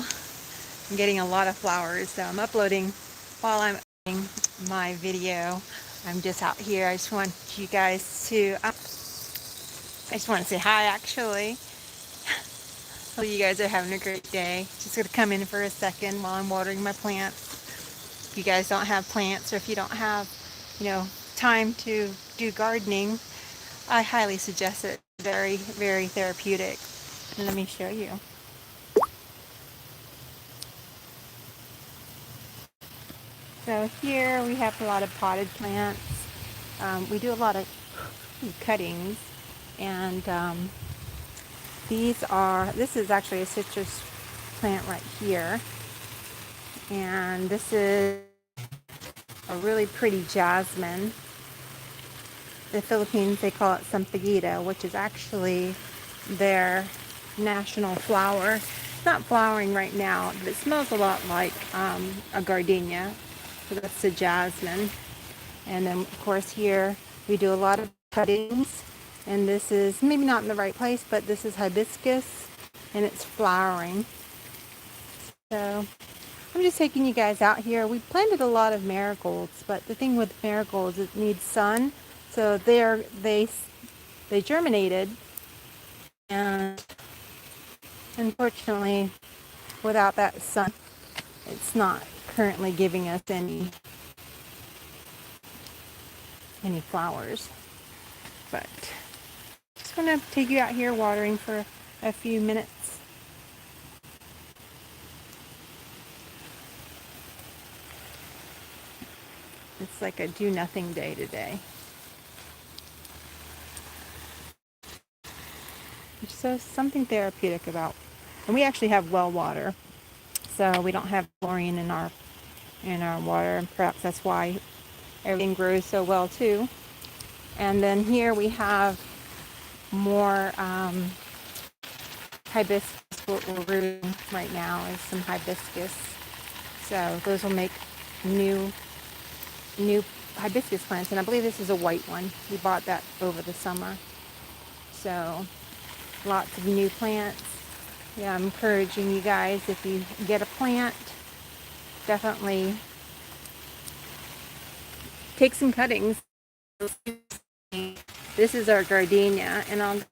now. I'm getting a lot of flowers, so I'm uploading while I'm editing my video. I'm just out here. I just want you guys to, I just want to say hi actually. Hope you guys are having a great day. Just gonna come in for a second while I'm watering my plants. If you guys don't have plants or if you don't have, time to do gardening, I highly suggest it. Very, very therapeutic. And let me show you. So here we have a lot of potted plants. We do a lot of cuttings, and this is actually a citrus plant right here, and this is a really pretty jasmine. The Philippines, they call it sampaguita, which is actually their national flower. It's not flowering right now, but it smells a lot like a gardenia. So that's the jasmine. And then of course here we do a lot of cuttings, and this is maybe not in the right place, but this is hibiscus and it's flowering. So I'm just taking you guys out here. We planted a lot of marigolds, but the thing with marigolds is it needs sun. So they germinated, and unfortunately without that sun it's not currently giving us any flowers. But just going to take you out here watering for a few minutes. It's like a do nothing day today. There's so something therapeutic about, and we actually have well water, so we don't have chlorine in our water, and perhaps that's why everything grows so well too. And then here we have more hibiscus. What we're rooting right now is some hibiscus. So those will make new hibiscus plants, and I believe this is a white one. We bought that over the summer. So lots of new plants. Yeah, I'm encouraging you guys, if you get a plant, definitely take some cuttings. This is our gardenia, and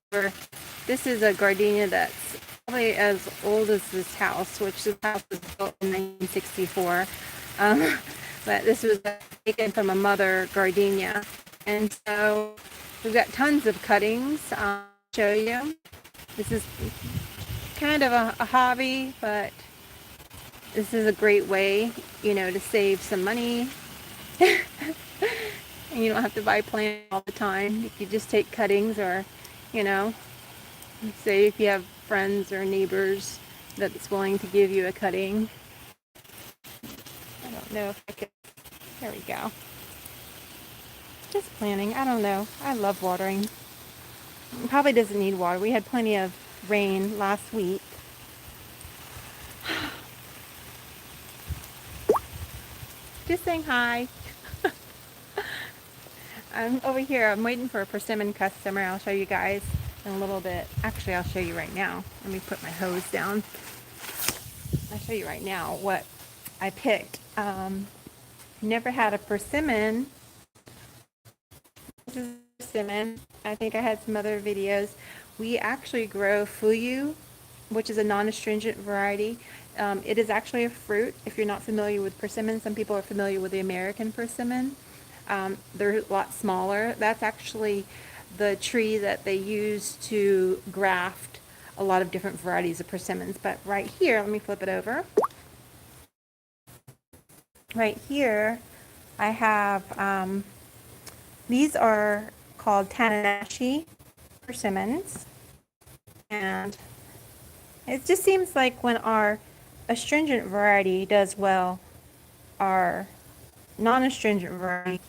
this is a gardenia that's probably as old as this house, which this house was built in 1964. But this was taken from a mother gardenia, and so we've got tons of cuttings. I'll show you. This is kind of a hobby, but this is a great way, to save some money. And you don't have to buy plants all the time. You could just take cuttings, or, say if you have friends or neighbors that's willing to give you a cutting. I don't know if I could. There we go. Just planting. I don't know. I love watering. It probably doesn't need water. We had plenty of rain last week. Just saying hi. I'm over here. I'm waiting for a persimmon customer. I'll show you guys in a little bit. Actually, I'll show you right now. Let me put my hose down. I'll show you right now what I picked. Never had a persimmon. This is persimmon. I think I had some other videos. We actually grow fuyu, which is a non-astringent variety. It is actually a fruit. If you're not familiar with persimmon, some people are familiar with the American persimmon. They're a lot smaller. That's actually the tree that they use to graft a lot of different varieties of persimmons. But right here, let me flip it over. Right here, I have, these are called Tananashi persimmons. And it just seems like when our astringent variety does well, our non-astringent variety,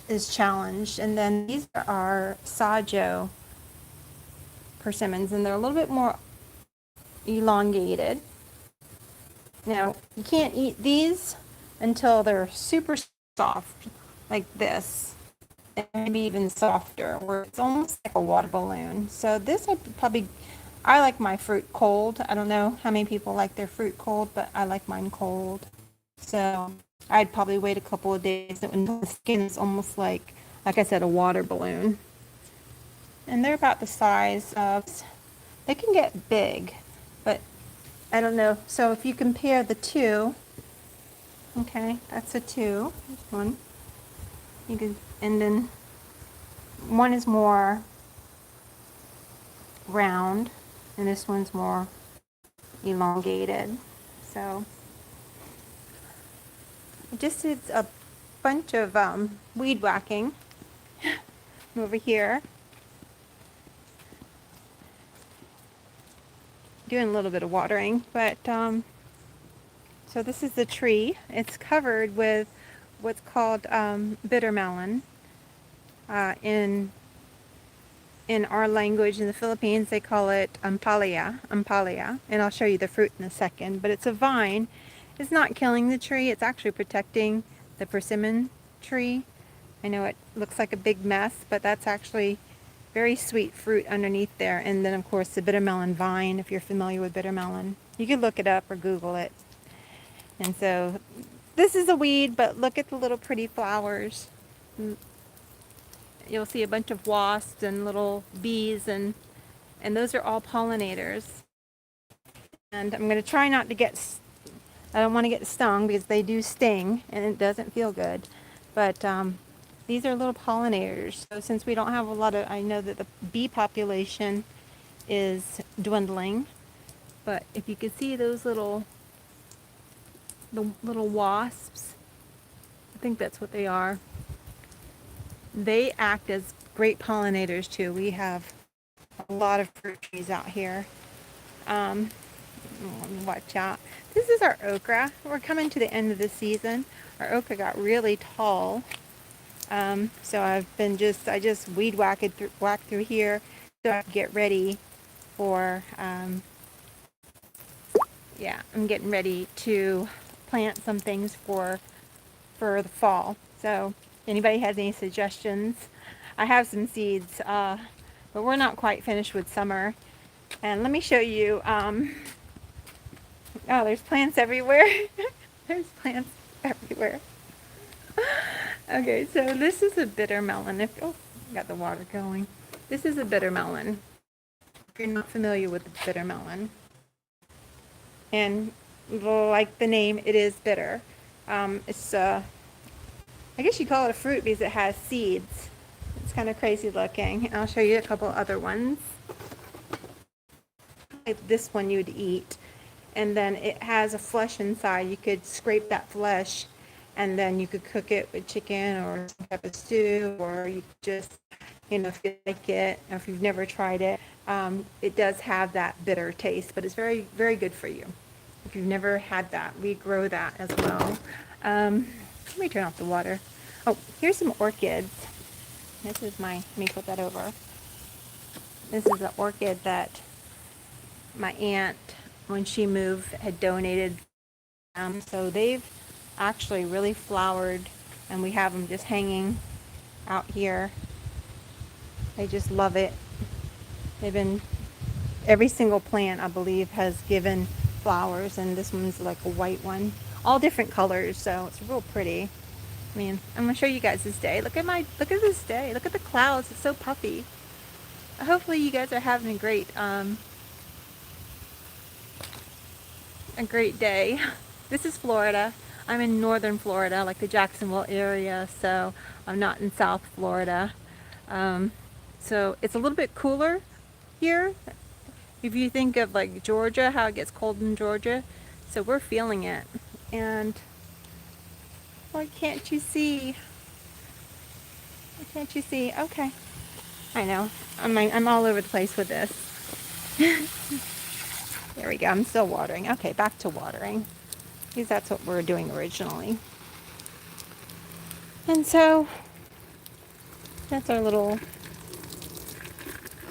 is challenged. And then these are Sajo persimmons, and they're a little bit more elongated. Now, you can't eat these until they're super soft, like this, and maybe even softer, where it's almost like a water balloon. So this I like my fruit cold. I don't know how many people like their fruit cold, but I like mine cold. So I'd probably wait a couple of days when the skin is almost like I said, a water balloon. And they're about the size of, they can get big, but I don't know. So if you compare the two, okay, that's a two, there's one. You can, and then one is more round, and this one's more elongated. So I just did a bunch of weed whacking over here. Doing a little bit of watering, but so this is the tree. It's covered with what's called bitter melon. In our language in the Philippines, they call it ampalaya, and I'll show you the fruit in a second. But it's a vine. It's not killing the tree. It's actually protecting the persimmon tree. I know it looks like a big mess, but that's actually very sweet fruit underneath there. And then, of course, the bitter melon vine, if you're familiar with bitter melon. You could look it up or Google it. And so this is a weed, but look at the little pretty flowers. You'll see a bunch of wasps and little bees, and those are all pollinators. And I'm going to try not to get, I don't want to get stung because they do sting and it doesn't feel good. But these are little pollinators. So since we don't have a lot of, I know that the bee population is dwindling, but if you could see those the little wasps, I think that's what they are. They act as great pollinators too. We have a lot of fruit trees out here. Watch out. This is our okra. We're coming to the end of the season. Our okra got really tall. So I just weed whacked through here so I can get ready for, yeah, I'm getting ready to plant some things for the fall. So anybody has any suggestions? I have some seeds, but we're not quite finished with summer. And let me show you, oh, there's plants everywhere. There's plants everywhere. Okay, so this is a bitter melon. Oh, got the water going. This is a bitter melon. If you're not familiar with the bitter melon. And like the name, it is bitter. It's I guess you call it a fruit because it has seeds. It's kind of crazy looking. I'll show you a couple other ones. Like this one you'd eat. And then it has a flesh inside. You could scrape that flesh and then you could cook it with chicken or some type of stew, or you just, if you like it, or if you've never tried it, it does have that bitter taste, but it's very, very good for you. If you've never had that, we grow that as well. Let me turn off the water. Oh, here's some orchids. This is let me put that over. This is an orchid that my aunt, when she moved, had donated. So they've actually really flowered, and we have them just hanging out here. They just love it. Every single plant, I believe, has given flowers, and this one's like a white one. All different colors, so it's real pretty. I mean, I'm gonna show you guys this day. Look at this day. Look at the clouds. It's so puffy. Hopefully you guys are having a great day. This is Florida. I'm in northern Florida, like the Jacksonville area, so I'm not in South Florida. So it's a little bit cooler here. If you think of like Georgia, how it gets cold in Georgia, so we're feeling it. And why can't you see? Why can't you see? Okay, I know. I'm all over the place with this. There we go. I'm still watering. Okay, back to watering, because that's what we were doing originally. And so that's our little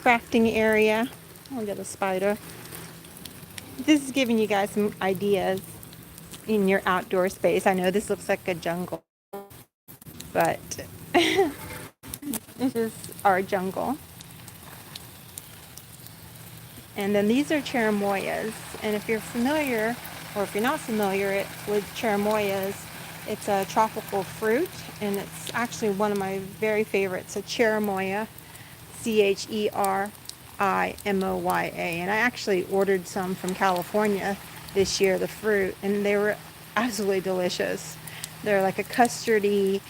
crafting area. I'll get a spider. This is giving you guys some ideas in your outdoor space. I know this looks like a jungle, but this is our jungle. And then these are cherimoyas. And if you're familiar, or if you're not familiar with cherimoyas, it's a tropical fruit, and it's actually one of my very favorites, a cherimoya, Cherimoya. And I actually ordered some from California this year, the fruit, and they were absolutely delicious. They're like a custardy,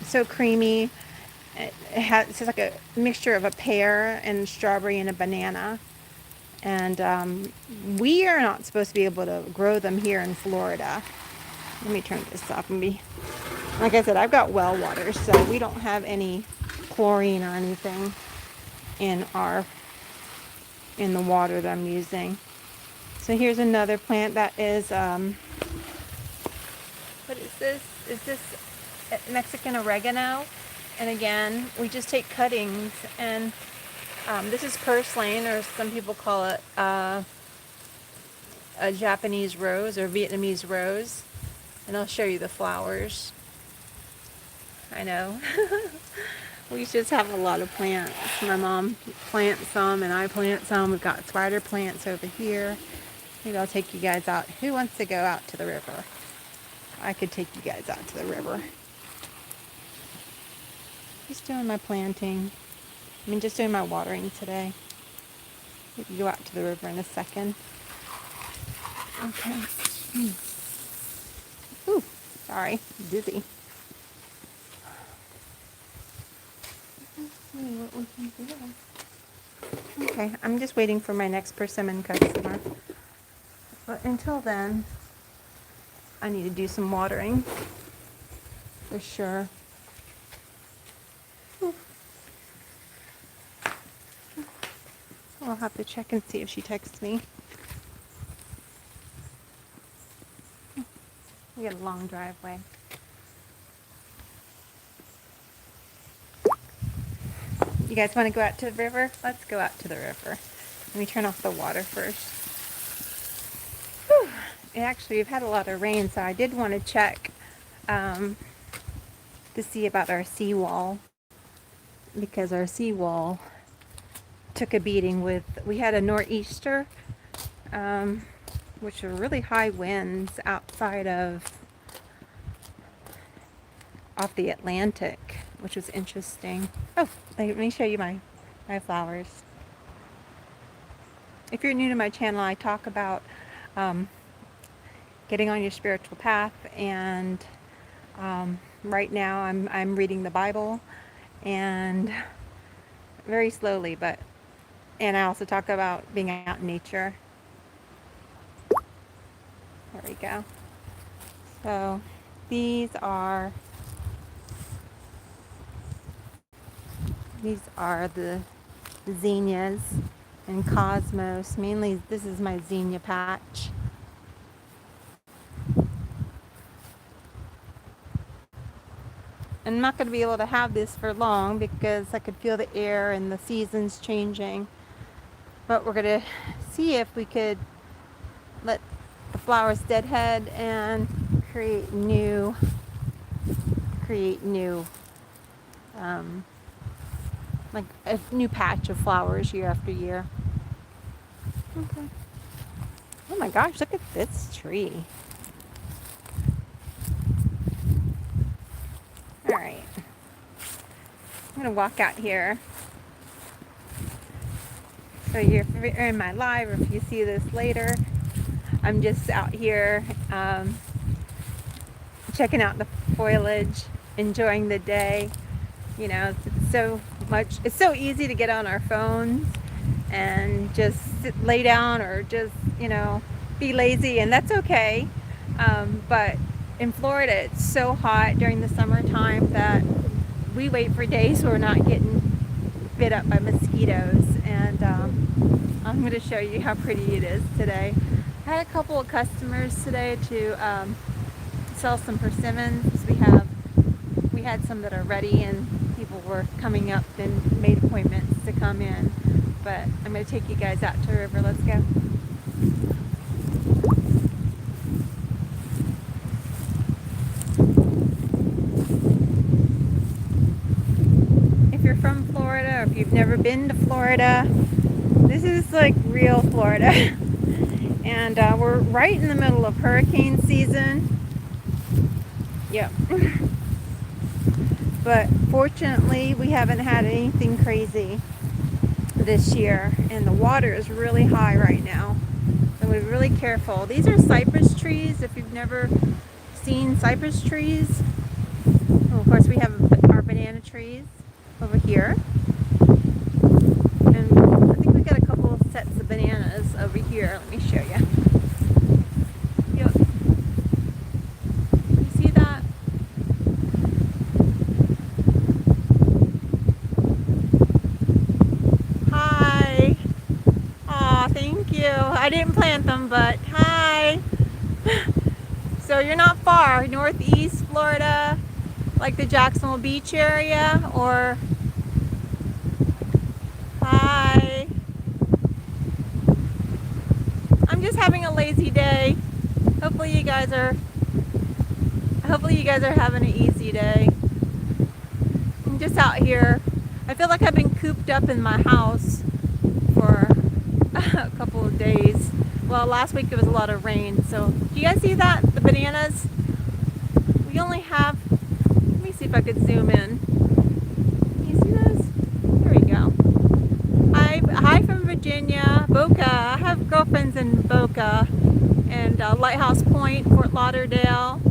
so creamy. It's like a mixture of a pear and strawberry and a banana. And we are not supposed to be able to grow them here in Florida. Let me turn this off and like I said, I've got well water, so we don't have any chlorine or anything in the water that I'm using. So here's another plant that is, what is this? Is this Mexican oregano? And again, we just take cuttings, and this is purslane, or some people call it a Japanese rose or Vietnamese rose. And I'll show you the flowers. I know. We just have a lot of plants. My mom plants some and I plant some. We've got spider plants over here. Maybe I'll take you guys out. Who wants to go out to the river? I could take you guys out to the river. Just doing my planting. Just doing my watering today. We can go out to the river in a second. Okay. Ooh, sorry, dizzy. Let's see what we can do. Okay, I'm just waiting for my next persimmon customer. But until then, I need to do some watering for sure. I'll have to check and see if she texts me. We got a long driveway. You guys want to go out to the river? Let's go out to the river. Let me turn off the water first. Whew. Actually, we've had a lot of rain, so I did want to check to see about our seawall, because our seawall took a beating we had a nor'easter, which were really high winds off the Atlantic, which was interesting. Oh, let me show you my flowers. If you're new to my channel, I talk about getting on your spiritual path, and right now I'm reading the Bible, and very slowly, and I also talk about being out in nature. There we go. So these are the zinnias and cosmos. Mainly, this is my zinnia patch. I'm not going to be able to have this for long because I could feel the air and the seasons changing. But we're going to see if we could let the flowers deadhead and create new like a new patch of flowers year after year. Okay. Oh my gosh, look at this tree. All right. I'm gonna walk out here. So you're in my live, or if you see this later, I'm just out here checking out the foliage, enjoying the day. You know, it's so easy to get on our phones and just lay down, or just, be lazy, and that's okay. But in Florida, it's so hot during the summertime that we wait for days where we're not getting bit up by mosquitoes. And I'm going to show you how pretty it is today. I had a couple of customers today to sell some persimmons. We had some that are ready, and people were coming up and made appointments to come in. But I'm going to take you guys out to the river. Let's go. If you're from Florida, or if you've never been to Florida, this is like real Florida. And we're right in the middle of hurricane season. Yep. But fortunately, we haven't had anything crazy this year. And the water is really high right now. So we're really careful. These are cypress trees. If you've never seen cypress trees. Well, of course, we have our banana trees over here. And I think we got a couple of sets of bananas over here. Let me show you. Yep. You see that? Hi. Aw, thank you. I didn't plant them, but hi. So you're not far, northeast Florida, like the Jacksonville Beach area, or hi. I'm just having a lazy day. Hopefully you guys are having an easy day. I'm just out here. I feel like I've been cooped up in my house for a couple of days. Well, last week there was a lot of rain. So, do you guys see that? The bananas? We only have, let me see if I could zoom in. Can you see those? Here we go. Hi from Virginia, Boca. I have girlfriends in Boca and Lighthouse Point, Fort Lauderdale.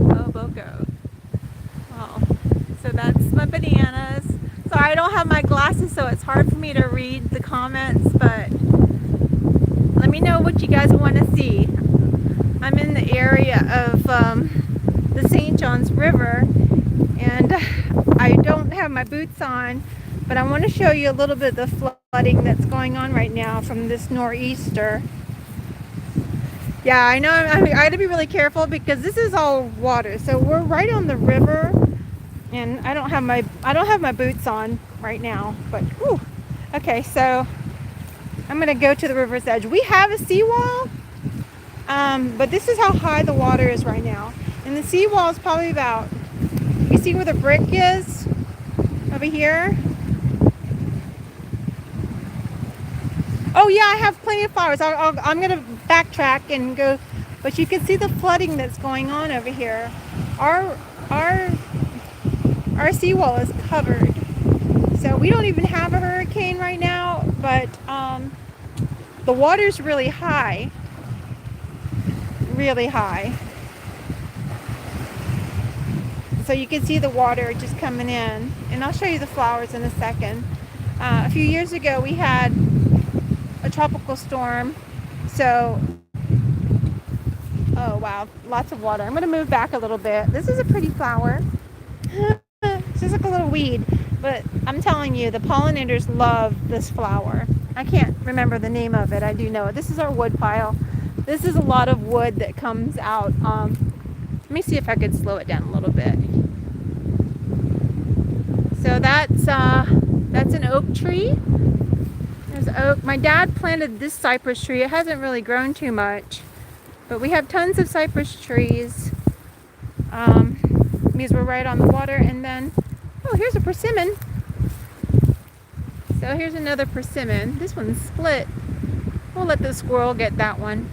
Oh, Boca. Oh, so that's my bananas. Sorry, I don't have my glasses, so it's hard for me to read the comments, but let me know what you guys want to see. I'm in the area of the St. Johns River, and I don't have my boots on, but I want to show you a little bit of the flooding that's going on right now from this nor'easter. Yeah, I know I got to be really careful because this is all water. So we're right on the river, and I don't have my boots on right now, but whew. Okay, so I'm going to go to the river's edge. We have a seawall, but this is how high the water is right now. And the seawall is probably about, you see where the brick is over here? Oh yeah, I have plenty of flowers. I'm going to backtrack and go, but you can see the flooding that's going on over here. Our seawall is covered. So we don't even have a hurricane right now, but the water's really high. Really high. So you can see the water just coming in. And I'll show you the flowers in a second. A few years ago we had a tropical storm. So, oh wow, lots of water. I'm going to move back a little bit. This is a pretty flower. It's just like a little weed. But I'm telling you, the pollinators love this flower. I can't remember the name of it. I do know it. This is our wood pile. This is a lot of wood that comes out. Let me see if I could slow it down a little bit. So that's an oak tree. There's oak. My dad planted this cypress tree. It hasn't really grown too much, but we have tons of cypress trees because we're right on the water. And then, oh, here's a persimmon. So here's another persimmon. This one's split. We'll let the squirrel get that one.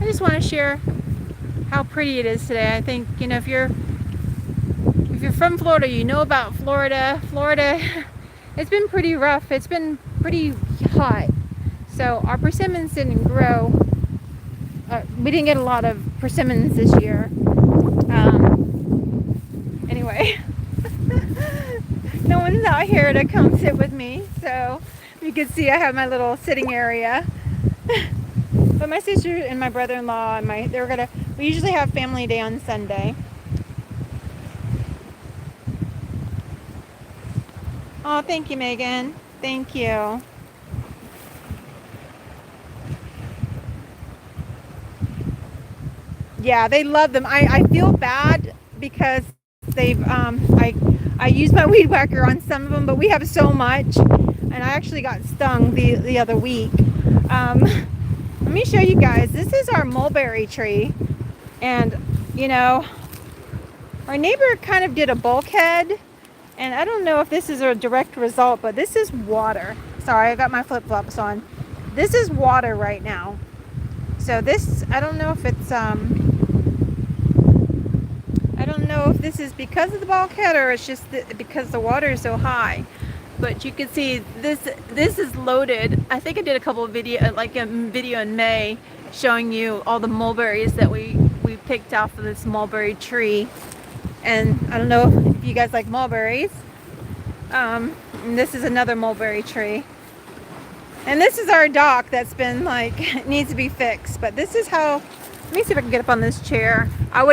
I just want to share how pretty it is today. I think, you know, if you're from Florida, you know about Florida. Florida, it's been pretty rough. It's been pretty hot. So our persimmons didn't grow. We didn't get a lot of persimmons this year. Anyway, no one's out here to come sit with me. So you can see I have my little sitting area. But my sister and my brother-in-law and we usually have family day on Sunday. Oh, thank you, Megan. Thank you. Yeah, they love them. I feel bad because They've I use my weed whacker on some of them, but we have so much, and I actually got stung the other week. Let me show you guys. This is our mulberry tree, and you know, our neighbor kind of did a bulkhead, and I don't know if this is a direct result, but this is water. Sorry, I got my flip-flops on. This is water right now. So this, I don't know if it's I don't know if this is because of the bulkhead or it's just because the water is so high. But you can see this is loaded. I think I did a couple of video in May showing you all the mulberries that we picked off of this mulberry tree. And I don't know if you guys like mulberries. And this is another mulberry tree. And this is our dock that's been like, needs to be fixed. But this is how, let me see if I can get up on this chair. I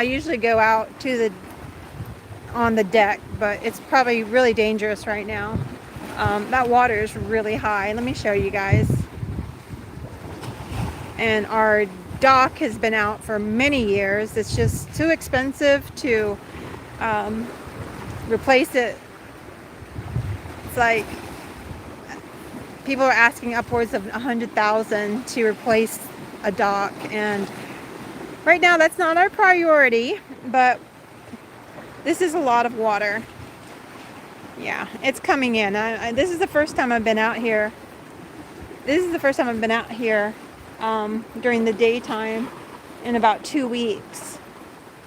usually go out to on the deck, but it's probably really dangerous right now. That water is really high. Let me show you guys. And our dock has been out for many years. It's just too expensive to replace it. It's like people are asking upwards of $100,000 to replace a dock, and right now that's not our priority, but this is a lot of water. Yeah, it's coming in. This is the first time I've been out here. During the daytime in about 2 weeks.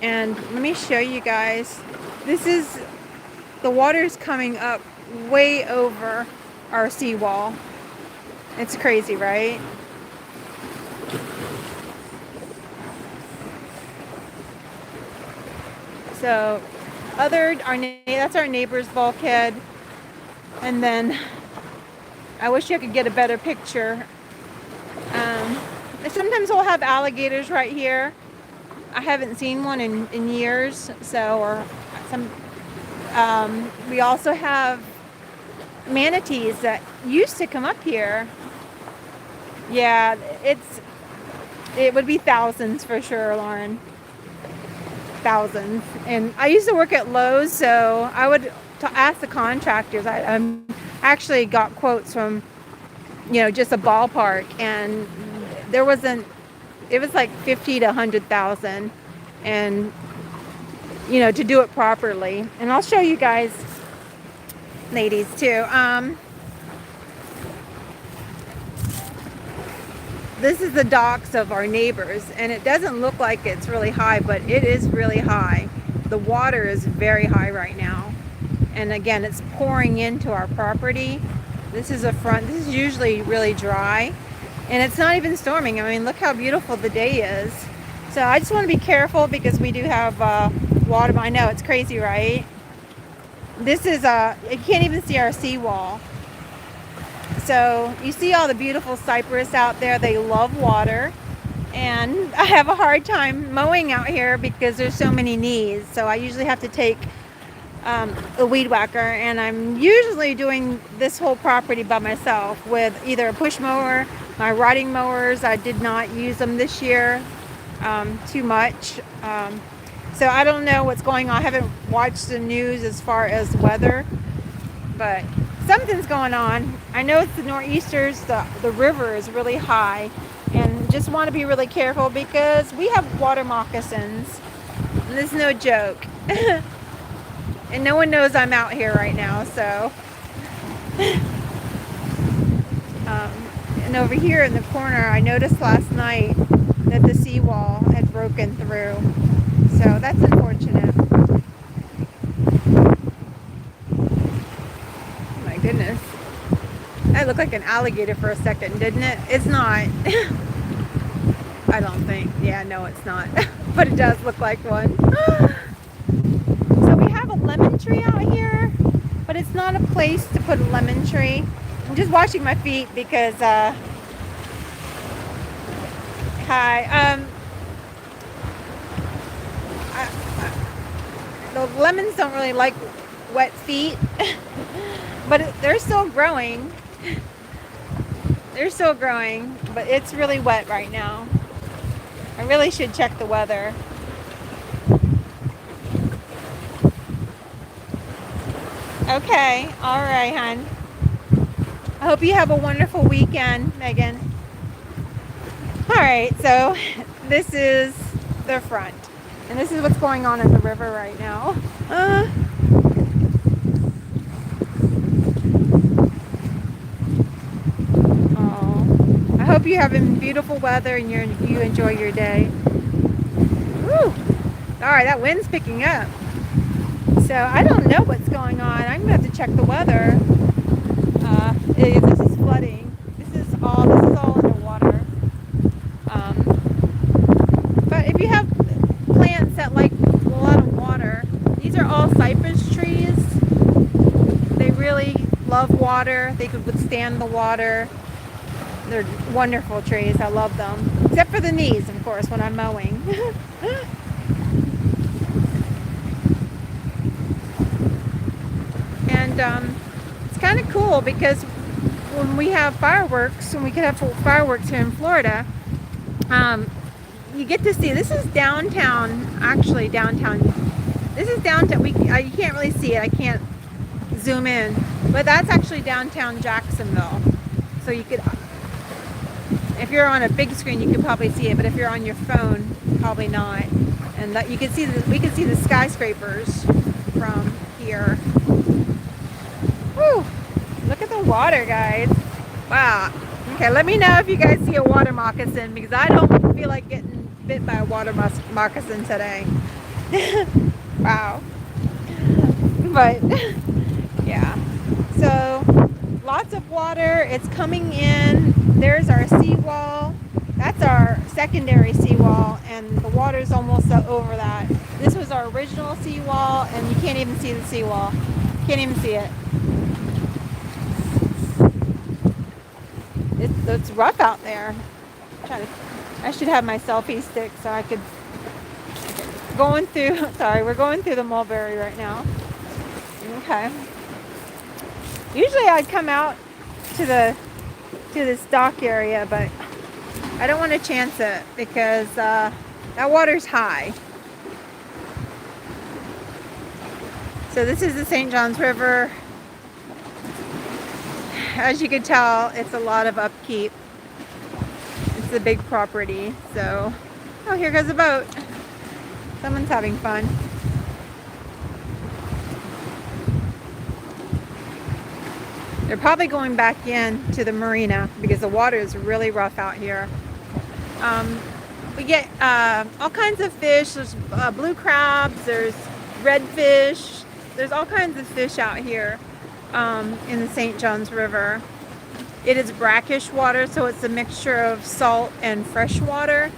And let me show you guys. The water's coming up way over our seawall. It's crazy, right? So that's our neighbor's bulkhead. And then I wish I could get a better picture. Sometimes we'll have alligators right here. I haven't seen one in years. We also have manatees that used to come up here. Yeah, it would be thousands for sure, Lauren. Thousands. And I used to work at Lowe's, so I would ask the contractors. I actually got quotes from, just a ballpark, and it was like 50 to 100,000, and to do it properly. And I'll show you guys, ladies, too. This is the docks of our neighbors, and it doesn't look like it's really high, but it is really high. The water is very high right now, and again, it's pouring into our property. This is usually really dry, and it's not even storming. I mean, look how beautiful the day is. So I just want to be careful because we do have water. I know it's crazy, right? This is you can't even see our seawall. So you see all the beautiful cypress out there. They love water, and I have a hard time mowing out here because there's so many needs. So I usually have to take a weed whacker, and I'm usually doing this whole property by myself with either a push mower. My riding mowers, I did not use them this year too much. So I don't know what's going on. I haven't watched the news as far as weather, but something's going on. I know it's the nor'easters. The river is really high, and just want to be really careful because we have water moccasins. And this is no joke. And no one knows I'm out here right now, so. And over here in the corner, I noticed last night that the seawall had broken through. So that's unfortunate. My goodness. That looked like an alligator for a second, didn't it? It's not. I don't think. Yeah, no, it's not. But it does look like one. So we have a lemon tree out here, but it's not a place to put a lemon tree. I'm just washing my feet because, the lemons don't really like wet feet, but they're still growing. They're still growing, but it's really wet right now. I really should check the weather. Okay. All right, hon. I hope you have a wonderful weekend, Megan. All right, so this is the front. And this is what's going on in the river right now. Oh, I hope you're having beautiful weather and you enjoy your day. Woo! All right, that wind's picking up. So I don't know what's going on. I'm gonna have to check the weather. This is flooding. This is all underwater. But if you have plants that like a lot of water, these are all cypress trees. They really love water. They could withstand the water. They're wonderful trees. I love them. Except for the knees, of course, when I'm mowing. And it's kind of cool because when we have fireworks, when we could have fireworks here in Florida, you get to see, this is downtown, actually downtown. This is downtown. You can't really see it. I can't zoom in. But that's actually downtown Jacksonville. So you could, if you're on a big screen, you could probably see it. But if you're on your phone, probably not. And that you can see, we can see the skyscrapers from here. Whew. Look at the water, guys. Wow. Okay, let me know if you guys see a water moccasin because I don't feel like getting bit by a water moccasin today. Wow. But yeah. So lots of water. It's coming in. There's our seawall. That's our secondary seawall, and the water's almost over that. This was our original seawall, and you can't even see the seawall. Can't even see it. It's rough out there. I should have my selfie stick so I could. We're going through the mulberry right now. Okay. Usually I'd come out to this dock area, but I don't want to chance it because that water's high. So this is the St. Johns River. As you can tell, it's a lot of upkeep. It's a big property. So, oh, here goes a boat. Someone's having fun. They're probably going back in to the marina because the water is really rough out here. We get all kinds of fish. There's blue crabs, there's redfish, there's all kinds of fish out here in the St. Johns River. It is brackish water, so it's a mixture of salt and fresh water.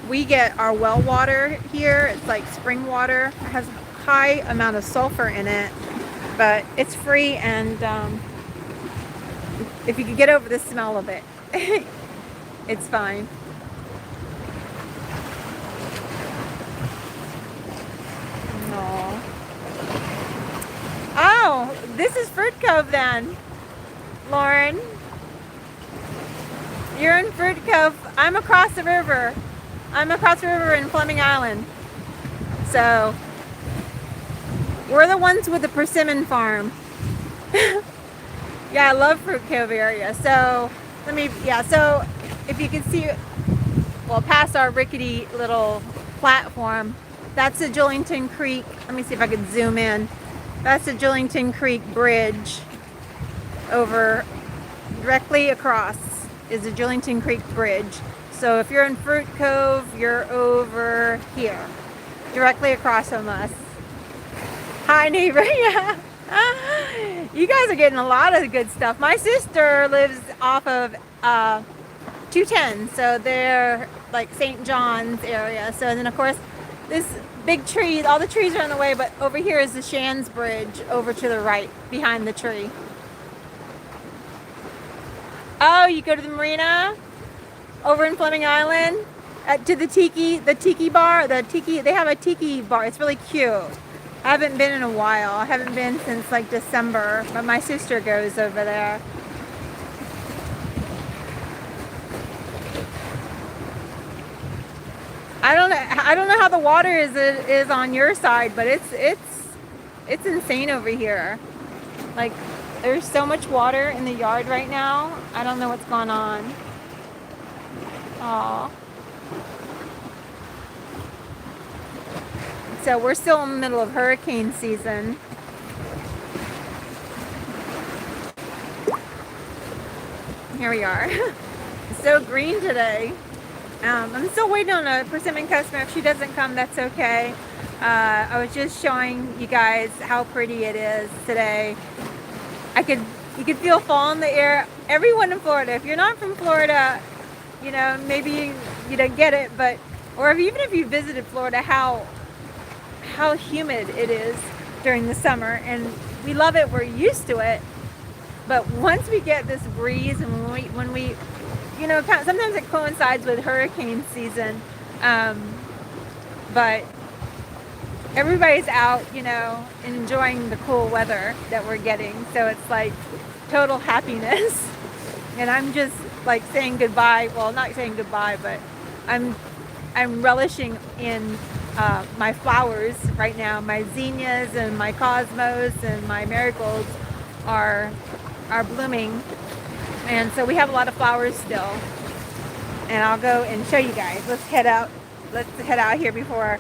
We get our well water here. It's like spring water. It has a high amount of sulfur in it, but it's free, and if you could get over the smell of it, it's fine. No. Oh, this is Fruit Cove then, Lauren. You're in Fruit Cove. I'm across the river. I'm across the river in Fleming Island. So we're the ones with the persimmon farm. Yeah, I love Fruit Cove area. So so if you can see, well, past our rickety little platform, that's the Julington Creek. Let me see if I can zoom in. That's the Julington Creek Bridge. Over, directly across is the Julington Creek Bridge. So if you're in Fruit Cove, you're over here, directly across from us. Hi, neighbor. Yeah. You guys are getting a lot of good stuff. My sister lives off of 210, so they're like St. John's area. So then, of course, this big tree, all the trees are in the way, but over here is the Shands Bridge over to the right, behind the tree. Oh, you go to the marina over in Fleming Island to the tiki bar. They have a tiki bar. It's really cute. I haven't been in a while. I haven't been since like December, but my sister goes over there. I don't know how the water is on your side, but it's insane over here. Like, there's so much water in the yard right now. I don't know what's going on. Aw. So we're still in the middle of hurricane season. Here we are. It's so green today. I'm still waiting on a persimmon customer. If she doesn't come, that's okay. I was just showing you guys how pretty it is today. You could feel fall in the air. Everyone in Florida, if you're not from Florida, you know, maybe you don't get it, but, or even if you visited Florida, how humid it is during the summer. And we love it, we're used to it. But once we get this breeze, and when we you know, sometimes it coincides with hurricane season, but everybody's out, you know, enjoying the cool weather that we're getting. So it's like total happiness. And I'm just like saying goodbye. Well, not saying goodbye, but I'm relishing in my flowers right now. My zinnias and my cosmos and my marigolds are blooming. And so we have a lot of flowers still. And I'll go and show you guys. Let's head out here before.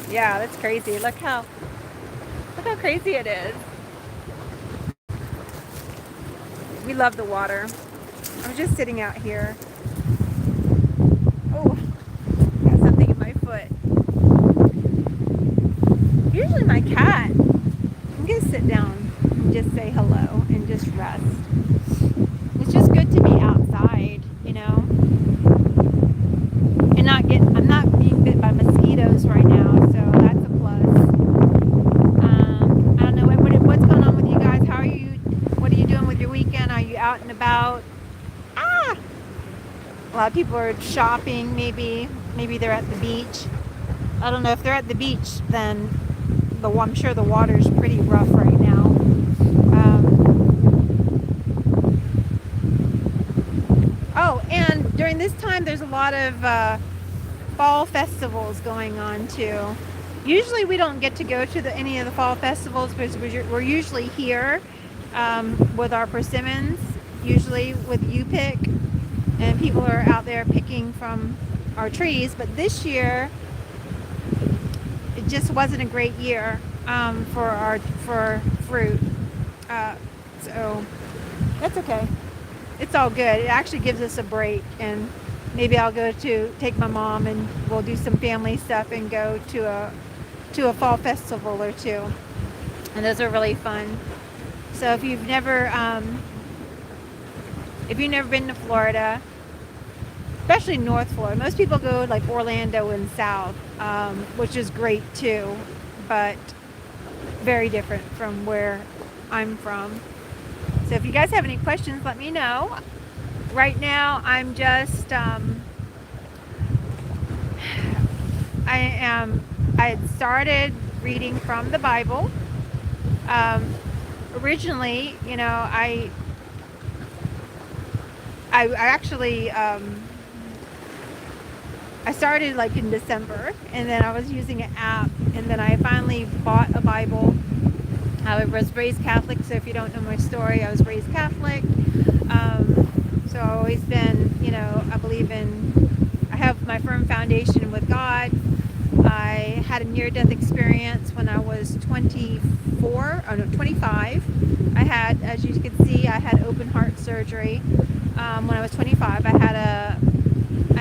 Yeah, that's crazy. Look how crazy it is. We love the water. I was just sitting out here. Oh, got something in my foot. Usually my cat. I'm gonna sit down and just say hello and just rest. It's just good to be outside, you know, and I'm not being bit by mosquitoes right now, so that's a plus. I don't know what's going on with you guys. How are you? What are you doing with your weekend? Are you out and about? A lot of people are shopping. Maybe they're at the beach. I don't know. If they're at the beach, then I'm sure the water's pretty rough right now. Oh, and during this time, there's a lot of fall festivals going on too. Usually we don't get to go to any of the fall festivals because we're usually here with our persimmons, usually with U-Pick, and people are out there picking from our trees. But this year, it just wasn't a great year for fruit. So that's okay. It's all good. It actually gives us a break, and maybe I'll go to take my mom and we'll do some family stuff and go to a fall festival or two. And those are really fun. So if you've never been to Florida, especially North Florida, most people go like Orlando and South, which is great too, but very different from where I'm from. So if you guys have any questions, let me know. Right now, I'm just, I had started reading from the Bible. Originally, you know, I actually, I started like in December, and then I was using an app, and then I finally bought a Bible. I was raised Catholic, so if you don't know my story, I was raised Catholic. So I've always been, you know, I have my firm foundation with God. I had a near-death experience when I was 25. I had, as you can see, I had open heart surgery when I was 25. I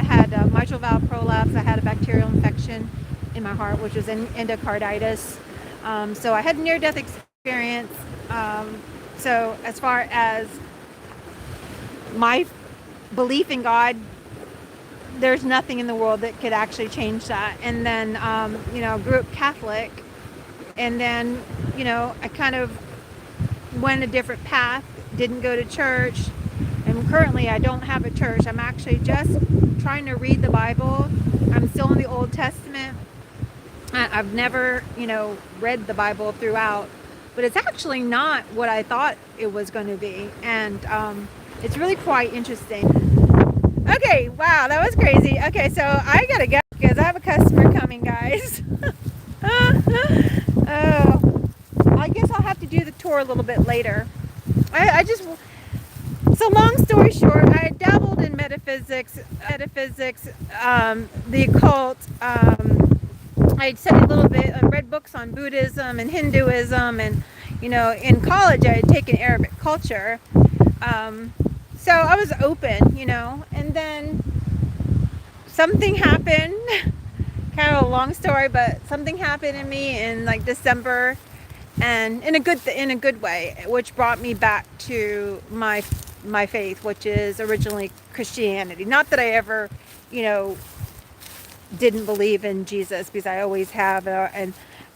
had a mitral valve prolapse. I had a bacterial infection in my heart, which was endocarditis. So I had a near-death experience. So as far as my belief in God, there's nothing in the world that could actually change that. And then, you know, grew up Catholic, and then, you know, I kind of went a different path, didn't go to church, and currently I don't have a church. I'm actually just trying to read the Bible. I'm still in the Old Testament. I've never, you know, read the Bible throughout, but it's actually not what I thought it was going to be. And it's really quite interesting. Okay, wow, that was crazy. Okay, so I gotta go because I have a customer coming, guys. Oh, I guess I'll have to do the tour a little bit later. I just, so long story short, I dabbled in metaphysics, the occult. I studied a little bit. I read books on Buddhism and Hinduism, and in college I had taken Arabic culture. Um, so I was open, and then something happened. Kind of a long story, but something happened in me in like December, and in a good way, which brought me back to my faith, which is originally Christianity. Not that I ever, you know, didn't believe in Jesus, because I always have,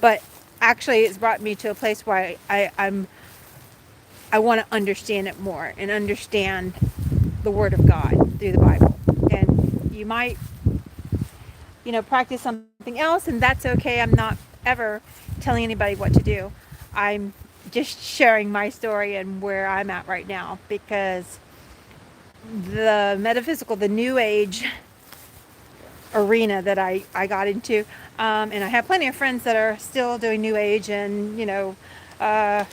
but actually it's brought me to a place where I want to understand it more and understand the Word of God through the Bible. And you might, practice something else, and that's okay. I'm not ever telling anybody what to do. I'm just sharing my story and where I'm at right now, because the metaphysical, the New Age arena that I got into, and I have plenty of friends that are still doing New Age and, uh,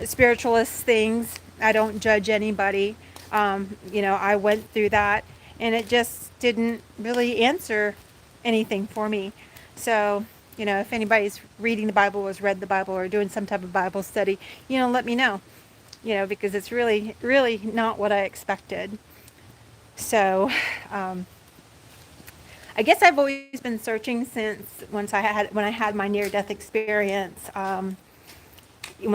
spiritualist things. I don't judge anybody. I went through that, and it just didn't really answer anything for me. So, if anybody's reading the Bible, has read the Bible, or doing some type of Bible study, let me know, because it's really, really not what I expected. So, I guess I've always been searching since when I had my near-death experience. When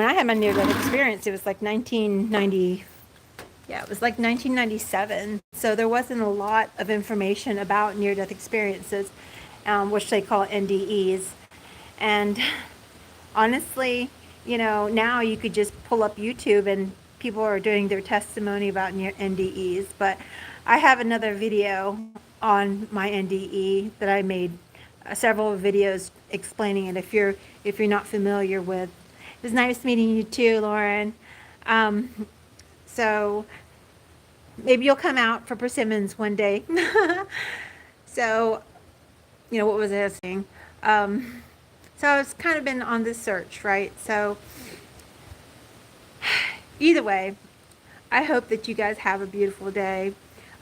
I had my near-death experience, it was like 1990. Yeah, it was like 1997. So there wasn't a lot of information about near-death experiences, which they call NDEs. And honestly, now you could just pull up YouTube and people are doing their testimony about near NDEs. But I have another video on my NDE that I made, several videos explaining it. If you're not familiar with, it was nice meeting you too, Lauren. So maybe you'll come out for persimmons one day. So, what was I saying? So I've kind of been on this search, right? So either way, I hope that you guys have a beautiful day.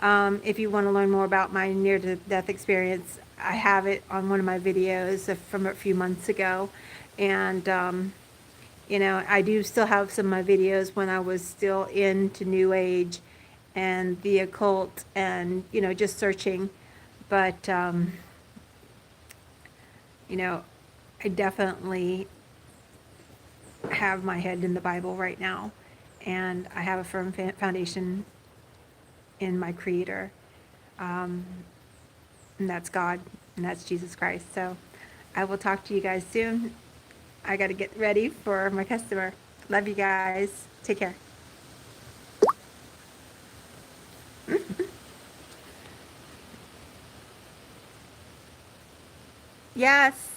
If you want to learn more about my near-death experience, I have it on one of my videos from a few months ago. And, I do still have some of my videos when I was still into New Age and the occult and, just searching. But, I definitely have my head in the Bible right now, and I have a firm foundation in my Creator, and that's God, and that's Jesus Christ. So I will talk to you guys soon. I got to get ready for my customer. Love you guys. Take care. Yes.